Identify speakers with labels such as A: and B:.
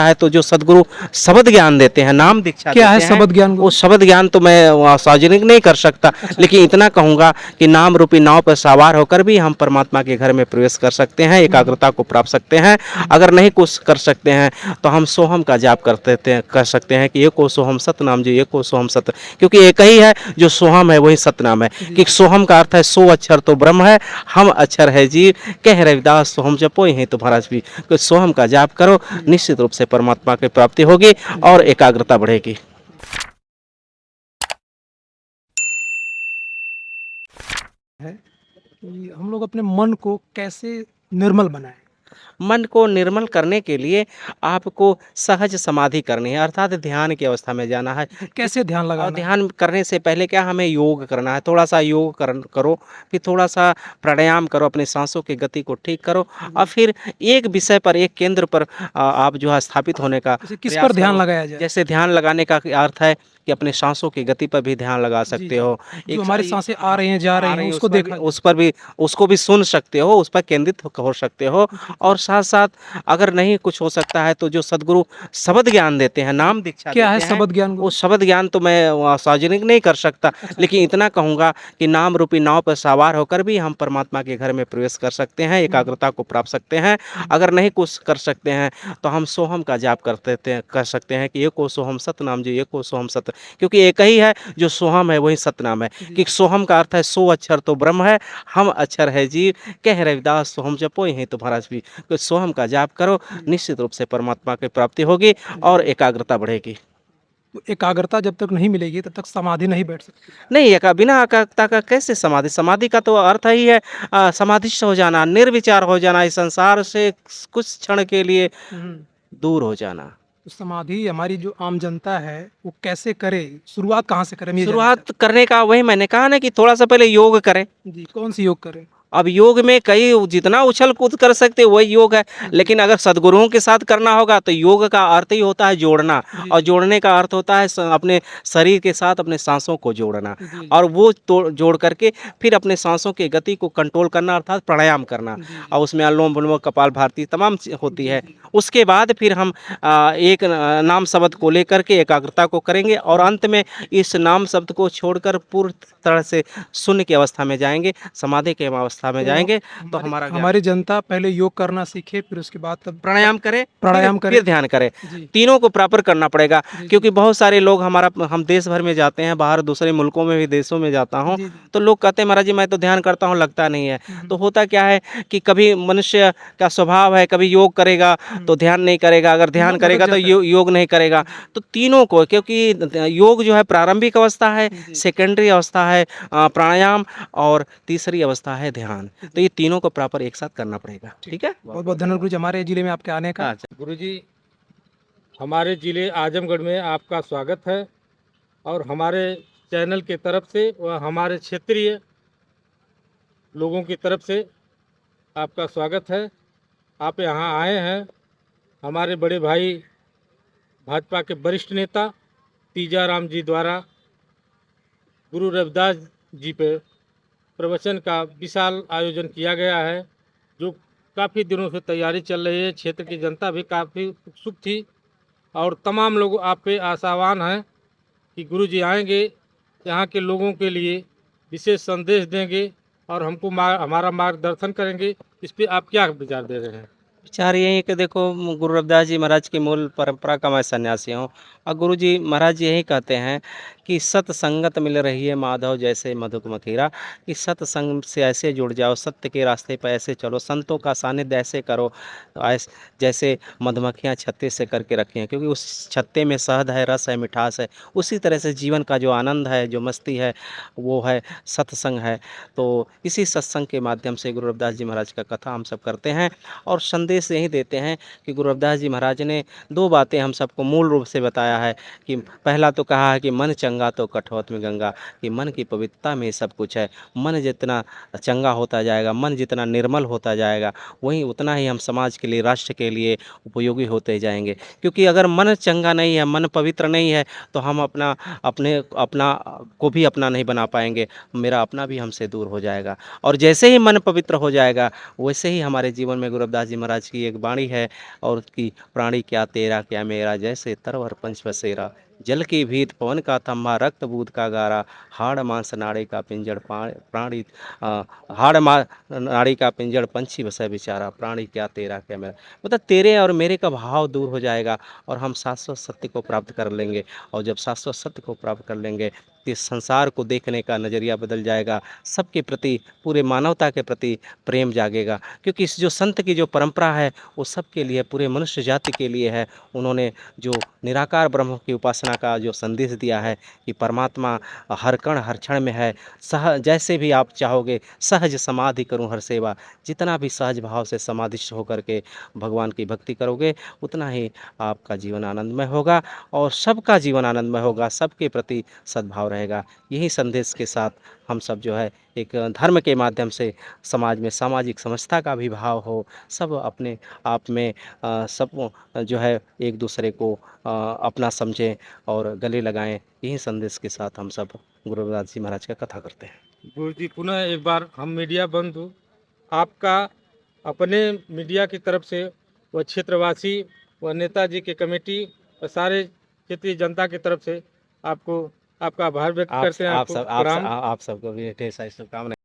A: है तो जो सदगुरु शब्द ज्ञान देते हैं, नाम दीक्षा
B: क्या है
A: देते हैं,
B: शब्द ज्ञान
A: वो
B: गुरु?
A: शब्द ज्ञान तो मैं सार्वजनिक नहीं कर सकता, लेकिन इतना कहूँगा कि नाम रूपी नाव पर सवार होकर भी हम परमात्मा के घर में प्रवेश कर सकते हैं, एकाग्रता को प्राप्त सकते हैं। अगर नहीं कुछ कर सकते हैं तो हम सोहम का जाप कर सकते हैं कि एको सोहम सत नाम जी, एको सोहम सत, क्योंकि एक ही है जो सोहम है वही सतनाम है। कि सोहम का अर्थ है सो अक्षर तो ब्रह्म है, हम अक्षर है जीव, कह रविदास सोहम जपो ही तो महाराज भी। तो सोहम का जाप करो, निश्चित रूप से परमात्मा की प्राप्ति होगी और एकाग्रता बढ़ेगी।
B: है कि हम लोग अपने मन को कैसे निर्मल बनाएं?
A: मन को निर्मल करने के लिए आपको सहज समाधि करनी है, अर्थात ध्यान की अवस्था में जाना है।
B: कैसे ध्यान
A: और
B: लगाना है?
A: ध्यान करने से पहले क्या हमें योग करना है, थोड़ा सा योग करो, फिर थोड़ा सा प्राणायाम करो, अपनी सांसों की गति को ठीक करो, और फिर एक विषय पर, एक केंद्र पर आप जो है स्थापित होने का
B: जैसे किस पर
A: प्रयास
B: ध्यान
A: करो।
B: लगाया जाए?
A: जैसे ध्यान लगाने का अर्थ है कि अपने सांसों की गति पर भी ध्यान लगा
B: जी,
A: सकते
B: जी।
A: हो।
B: जो हमारी सांसें आ रही हैं, जा
A: आ
B: रही
A: रही
B: हैं,
A: हैं,
B: उसको देखा जाए।
A: उस पर भी उसको भी सुन सकते हो, उस पर केंद्रित हो सकते हो। और साथ साथ अगर नहीं कुछ हो सकता है तो जो सदगुरु शब्द ज्ञान देते हैं, नाम दीक्षा
B: क्या है
A: देते हैं,
B: शब्द ज्ञान
A: वो
B: गुरु?
A: शब्द ज्ञान तो मैं सार्वजनिक नहीं कर सकता, लेकिन इतना कहूँगा कि नाम रूपी नाव पर सवार होकर भी हम परमात्मा के घर में प्रवेश कर सकते हैं, एकाग्रता को प्राप्त सकते हैं। अगर नहीं कुछ कर सकते हैं तो हम सोहम का जाप कर सकते हैं कि एको सोहम सत नाम जी, एको सोहम सत, क्योंकि एक ही है जो सोहम है वही सतनाम है। कि सोहम का अर्थ है सो अक्षर तो ब्रह्म है, हम अक्षर है जीव, कह रविदास सोहम जपो ही तो महाराज भी। तो सोहम का जाप करो, निश्चित रूप से परमात्मा की प्राप्ति होगी और एकाग्रता बढ़ेगी।
B: तो एकाग्रता जब तक नहीं मिलेगी तब तक समाधि नहीं बैठ सकती।
A: नहीं, बिना एकाग्रता का कैसे समाधि? समाधि का तो अर्थ ही है समाधिस्थ हो जाना, निर्विचार हो जाना, इस संसार से कुछ क्षण के लिए दूर हो जाना।
B: तो समाधि हमारी जो आम जनता है वो कैसे करे, शुरुआत कहाँ से करें, हम ये जानना
A: शुरुआत करने का वही मैंने कहा ना कि थोड़ा सा पहले योग करें।
B: चाहते हैं। जी, कौन सी योग करें?
A: अब योग में कई जितना उछल कूद कर सकते वही योग है, लेकिन अगर सद्गुरुओं के साथ करना होगा तो योग का अर्थ ही होता है जोड़ना,
B: जी,
A: और
B: जी।
A: जोड़ने का अर्थ होता है अपने शरीर के साथ अपने सांसों को जोड़ना,
B: जी, जी।
A: और वो जोड़ करके फिर अपने सांसों की गति को कंट्रोल करना, अर्थात प्राणायाम करना।
B: जी, जी।
A: और उसमें अनुलोम विलोम, कपाल भारती तमाम होती
B: जी,
A: है।
B: जी।
A: उसके बाद फिर हम एक नाम शब्द को लेकर के एकाग्रता को करेंगे, और अंत में इस नाम शब्द को छोड़कर पूर्ण तरह से शून्य की अवस्था में जाएंगे, समाधि के अवस्था में
B: तो
A: जाएंगे। तो
B: हमारी
A: हमारा ज्ञान,
B: हमारी जनता पहले योग करना सीखे, फिर उसके बाद तब
A: प्राणायाम करें,
B: प्राणायाम करे।
A: फिर ध्यान करें,
B: जी,
A: तीनों को प्रॉपर करना पड़ेगा।
B: जी, जी।
A: क्योंकि बहुत सारे लोग हम देश भर में जाते हैं, बाहर दूसरे मुल्कों में भी देशों में जाता हूँ,
B: जी, जी।
A: तो लोग कहते हैं महाराज जी मैं तो ध्यान करता हूँ, लगता नहीं है।
B: हम्म,
A: तो होता क्या है कि कभी मनुष्य का स्वभाव है, कभी योग करेगा तो ध्यान नहीं करेगा, अगर ध्यान
B: भटक
A: करेगा तो
B: जाता है।
A: योग नहीं करेगा। तो तीनों को, क्योंकि योग जो है प्रारंभिक अवस्था है,
B: जी।
A: सेकेंडरी अवस्था है प्राणायाम, और तीसरी अवस्था है ध्यान। तो ये तीनों को प्रॉपर एक साथ करना पड़ेगा। ठीक है,
B: बहुत बहुत धन्यवाद गुरुजी हमारे जिले में आपके आने का।
A: अच्छा।
C: गुरुजी, हमारे ज़िले आजमगढ़ में आपका स्वागत है, और हमारे चैनल की तरफ से व हमारे क्षेत्रीय लोगों की तरफ से आपका स्वागत है। आप यहाँ आए हैं, हमारे बड़े भाई भाजपा के वरिष्ठ नेता तीजाराम जी द्वारा गुरु रविदास जी पे प्रवचन का विशाल आयोजन किया गया है, जो काफ़ी दिनों से तैयारी चल रही है। क्षेत्र की जनता भी काफ़ी उत्सुक थी, और तमाम लोग आप पे आशावान हैं कि गुरुजी आएंगे, यहाँ के लोगों के लिए विशेष संदेश देंगे और हमको हमारा मार्गदर्शन करेंगे। इस पे आप क्या विचार दे रहे हैं?
A: विचार यही है कि देखो, गुरु रविदास जी महाराज की मूल परंपरा का मैं सन्यासी हूँ, और गुरु जी महाराज जी यही कहते हैं कि सत्संगत मिल रही है माधव जैसे मधुक मखीरा, कि सत्संग से ऐसे जुड़ जाओ, सत्य के रास्ते पर ऐसे चलो, संतों का सानिध्य ऐसे करो जैसे मधुमक्खियाँ छत्ते से करके रखी हैं, क्योंकि उस छत्ते में शहद है, रस है, मिठास है। उसी तरह से जीवन का जो आनंद है, जो मस्ती है, वो है सत्संग है। तो इसी सत्संग के माध्यम से गुरु रविदास जी महाराज का कथा हम सब करते हैं, और संदेश यही देते हैं कि गुरु रविदास जी महाराज ने दो बातें हम सबको मूल रूप से बताया है। कि पहला तो कहा है कि मन चंगा तो कठौत में गंगा, कि मन की पवित्रता में सब कुछ है। मन जितना चंगा होता जाएगा, मन जितना निर्मल होता जाएगा, वहीं उतना ही हम समाज के लिए, राष्ट्र के लिए उपयोगी होते जाएंगे। क्योंकि अगर मन चंगा नहीं है, मन पवित्र नहीं है, तो हम अपना को भी अपना नहीं बना पाएंगे, मेरा अपना भी हमसे दूर हो जाएगा। और जैसे ही मन पवित्र हो जाएगा, वैसे ही हमारे जीवन में गुरु रविदास जी महाराज महाराज की एक वाणी है और कि प्राणी क्या तेरा क्या मेरा, जैसे तरवर पंच बसेरा, जल की भीत पवन का थम्मा, रक्त बूंद का गारा, हाड़ मांस नाड़ी का पिंजड़ प्राणी हाड़ नाड़ी का पिंजड़ पंछी बसे बेचारा, प्राणी क्या तेरा क्या मेरा। मतलब तेरे और मेरे का भाव दूर हो जाएगा और हम शाश्वत सत्य को प्राप्त कर लेंगे। और जब शाश्वत सत्य को प्राप्त कर लेंगे तो इस संसार को देखने का नज़रिया बदल जाएगा, सबके प्रति, पूरे मानवता के प्रति प्रेम जागेगा। क्योंकि इस जो संत की जो परंपरा है वो सबके लिए, पूरे मनुष्य जाति के लिए है। उन्होंने जो निराकार ब्रह्म की उपासना का जो संदेश दिया है कि परमात्मा हर कण हर क्षण में है, जैसे भी आप चाहोगे सहज समाधि करूं हर सेवा। जितना भी सहज भाव से समाधिस्थ होकर के भगवान की भक्ति करोगे उतना ही आपका जीवन आनंदमय होगा और सबका जीवन आनंदमय होगा, सबके प्रति सद्भाव रहेगा। यही संदेश के साथ हम सब जो है एक धर्म के माध्यम से समाज में सामाजिक समझता का भी भाव हो, सब अपने आप में सब जो है एक दूसरे को अपना समझें और गले लगाएं। यही संदेश के साथ हम सब गुरु रविदास जी महाराज का कथा करते हैं।
C: गुरु जी पुनः एक बार हम मीडिया बंधु आपका अपने मीडिया की तरफ से व क्षेत्रवासी व नेताजी के कमेटी व सारे क्षेत्रीय जनता की तरफ से आपको आपका आभार व्यक्त करते हैं, आपको प्रणाम।
A: आप सबको भी ढेर सारी शुभकामनाएं।